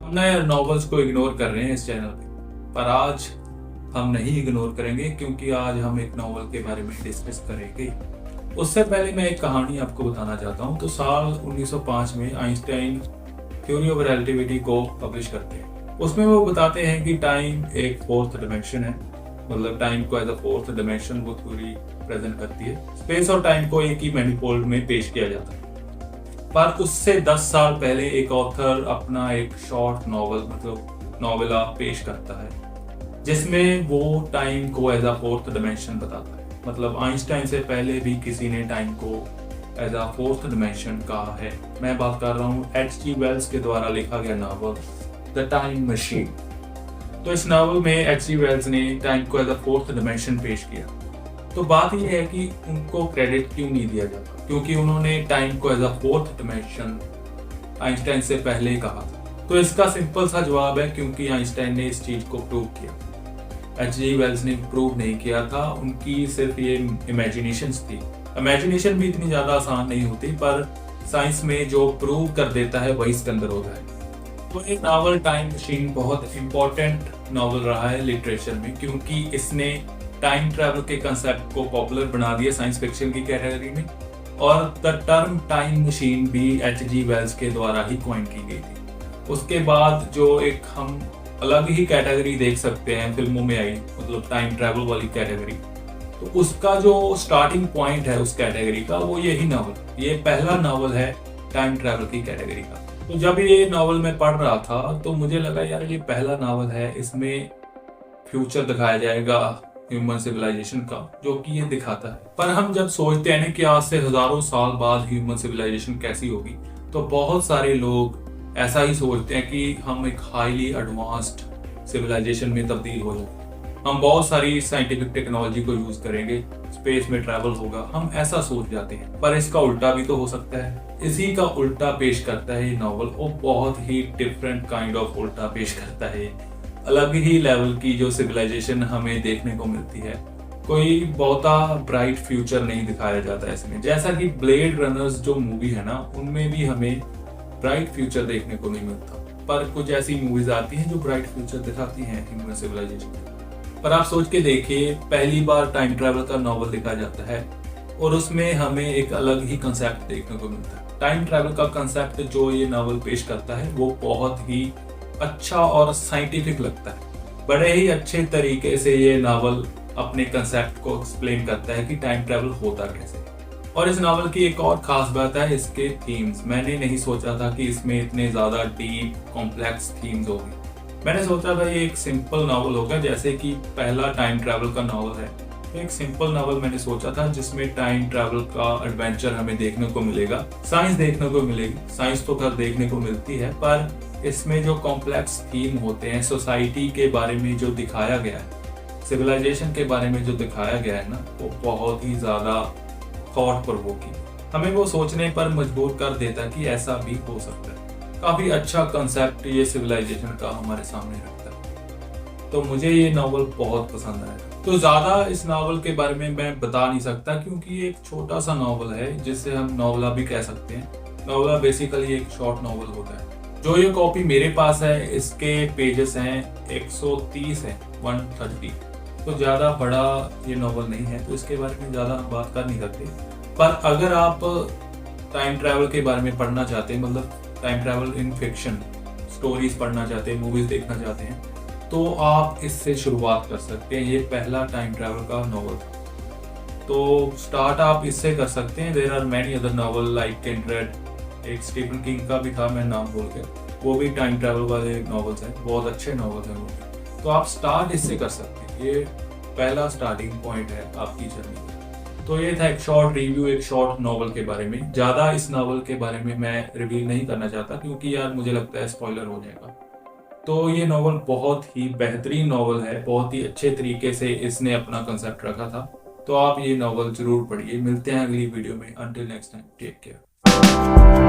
हम ना नॉवेल्स को इग्नोर कर रहे हैं इस चैनल पे, पर आज हम नहीं इग्नोर करेंगे क्योंकि आज हम एक नॉवल के बारे में डिस्कस करेंगे। उससे पहले मैं एक कहानी आपको बताना चाहता हूँ। तो साल 1905 में आइंस्टाइन थ्योरी ऑफ रिलेटिविटी को पब्लिश करते हैं। उसमें वो बताते हैं कि टाइम एक फोर्थ डिमेंशन है, मतलब टाइम को एज अ फोर्थ डिमेंशन वो थ्योरी प्रेजेंट करती है। स्पेस और टाइम को एक ही मैनिफोल्ड में पेश किया जाता है। पर उससे 10 साल पहले एक ऑथर अपना एक शॉर्ट नॉवल मतलब नॉवेला पेश करता है जिसमें वो टाइम को एज अ फोर्थ डिमेंशन बताता है। मतलब आइंस्टाइन से पहले भी किसी ने टाइम को एज अ फोर्थ डिमेंशन कहा है। मैं बात कर रहा हूँ H.G. वेल्स के द्वारा लिखा गया नावल द टाइम मशीन। तो इस नावल में H.G. वेल्स ने टाइम को एज अ फोर्थ डिमेंशन पेश किया। तो बात यह है कि उनको क्रेडिट क्यों नहीं दिया जाता, क्योंकि उन्होंने टाइम को as a fourth dimension Einstein से पहले ही कहा था। तो इसका सिंपल सा जवाब है क्योंकि आइंस्टाइन ने इस चीज को प्रूव किया। H.G. वेल्स ने प्रूव नहीं किया था, उनकी सिर्फ ये इमेजिनेशंस थी। इमेजिनेशन भी इतनी ज्यादा आसान नहीं होती, पर साइंस में जो प्रूव कर देता है वही इसके अंदर होता है। तो एक नावल टाइम मशीन बहुत इंपॉर्टेंट नावल रहा है लिटरेचर में, क्योंकि इसने टाइम ट्रैवल के कंसेप्ट को पॉपुलर बना दिया साइंस फिक्शन की कैटेगरी में। और द टर्म टाइम मशीन भी H.G. वेल्स के द्वारा ही कॉइन की गई थी। उसके बाद जो एक हम अलग ही कैटेगरी देख सकते हैं फिल्मों में आई, मतलब टाइम ट्रैवल वाली कैटेगरी, तो उसका जो स्टार्टिंग पॉइंट है उस कैटेगरी का वो यही नावल, ये पहला नावल है टाइम ट्रैवल की कैटेगरी का। तो जब ये नावल मैं पढ़ रहा था तो मुझे लगा यार ये पहला नावल है, इसमें फ्यूचर दिखाया जाएगा ह्यूमन सिविलाइजेशन का, जो कि ये दिखाता है। पर हम जब सोचते हैं कि आज से हजारों साल बाद ह्यूमन सिविलाइजेशन कैसी होगी, तो बहुत सारे लोग ऐसा ही सोचते हैं कि हम एक हाईली एडवांस्ड सिविलाइजेशन में तब्दील हो जाए, हम बहुत सारी साइंटिफिक टेक्नोलॉजी को यूज करेंगे, स्पेस में ट्रैवल होगा, हम ऐसा सोच जाते हैं। पर इसका उल्टा भी तो हो सकता है। इसी का उल्टा पेश करता है ये नॉवल, और बहुत ही डिफरेंट काइंड ऑफ उल्टा पेश करता है। अलग ही लेवल की जो सिविलाइजेशन हमें देखने को मिलती है। कोई बहुता ब्राइट फ्यूचर नहीं दिखाया जाता है इसमें, जैसा कि ब्लेड रनर्स जो मूवी है ना, उनमें भी हमें ब्राइट फ्यूचर देखने को नहीं मिलता। पर कुछ ऐसी मूवीज आती हैं जो ब्राइट फ्यूचर दिखाती हैं ह्यूमन सिविलाइजेशन। पर आप सोच के देखिए, पहली बार टाइम ट्रैवल का नॉवल लिखा जाता है और उसमें हमें एक अलग ही कंसेप्ट देखने को मिलता है। टाइम ट्रैवल का कंसेप्ट जो ये नॉवल पेश करता है वो बहुत ही अच्छा और साइंटिफिक लगता है। बड़े ही अच्छे तरीके से ये नावल अपने कंसेप्ट को एक्सप्लेन करता है कि टाइम ट्रैवल होता कैसे। और इस नावल की एक और खास बात है इसके थीम्स। मैंने नहीं सोचा था कि इसमें इतने ज्यादा डीप कॉम्प्लेक्स थीम्स होंगे। मैंने सोचा था ये एक सिंपल नावल होगा, जैसे कि पहला टाइम ट्रैवल का नावल है। एक सिंपल नावल मैंने सोचा था जिसमें टाइम ट्रैवल का एडवेंचर हमें देखने को मिलेगा, साइंस देखने को मिलेगी। साइंस तो खैर देखने को मिलती है, पर इसमें जो कॉम्प्लेक्स थीम होते हैं, सोसाइटी के बारे में जो दिखाया गया है, सिविलाइजेशन के बारे में जो दिखाया गया है ना, वो बहुत ही ज्यादा थॉट प्रोवोकिंग, हमें वो सोचने पर मजबूर कर देता कि ऐसा भी हो सकता है। काफी अच्छा कंसेप्ट ये सिविलाइजेशन का हमारे सामने रखता है। तो मुझे ये नावल बहुत पसंद आया। तो ज्यादा इस नावल के बारे में मैं बता नहीं सकता, क्योंकि ये एक छोटा सा नावल है जिसे हम नॉवला भी कह सकते हैं। नॉवला बेसिकली एक शॉर्ट नावल होता है। जो ये कॉपी मेरे पास है, इसके पेजेस हैं 130 है, 130। तो ज्यादा बड़ा ये नॉवल नहीं है, तो इसके बारे में ज्यादा हम बात कर नहीं सकते। पर अगर आप टाइम ट्रैवल के बारे में पढ़ना चाहते हैं, मतलब time travel in fiction stories पढ़ना चाहते हैं, मूवीज देखना चाहते हैं, तो आप इससे शुरुआत कर सकते हैं। ये पहला टाइम ट्रैवल का नॉवल था, तो स्टार्ट आप इससे कर सकते हैं। There are many other novel like Kindred, एक स्टीफन किंग का भी था, मैं नाम भूल गया, वो भी टाइम ट्रैवल वाले नॉवेल्स हैं, बहुत अच्छे नॉवेल्स हैं वो। तो आप स्टार्ट इससे कर सकते हैं, ये पहला स्टार्टिंग पॉइंट है आपकी जर्नी का। तो ये था एक शॉर्ट रिव्यू एक शॉर्ट नॉवल के बारे में। ज्यादा इस नॉवल के बारे में मैं रिवील नहीं करना चाहता, क्योंकि यार मुझे लगता है स्पॉइलर हो जाएगा। तो ये नॉवल बहुत ही बेहतरीन नॉवल है, बहुत ही अच्छे तरीके से इसने अपना कंसेप्ट रखा था। तो आप ये नॉवल जरूर पढ़िए। मिलते हैं अगली वीडियो में। Until next time, take care.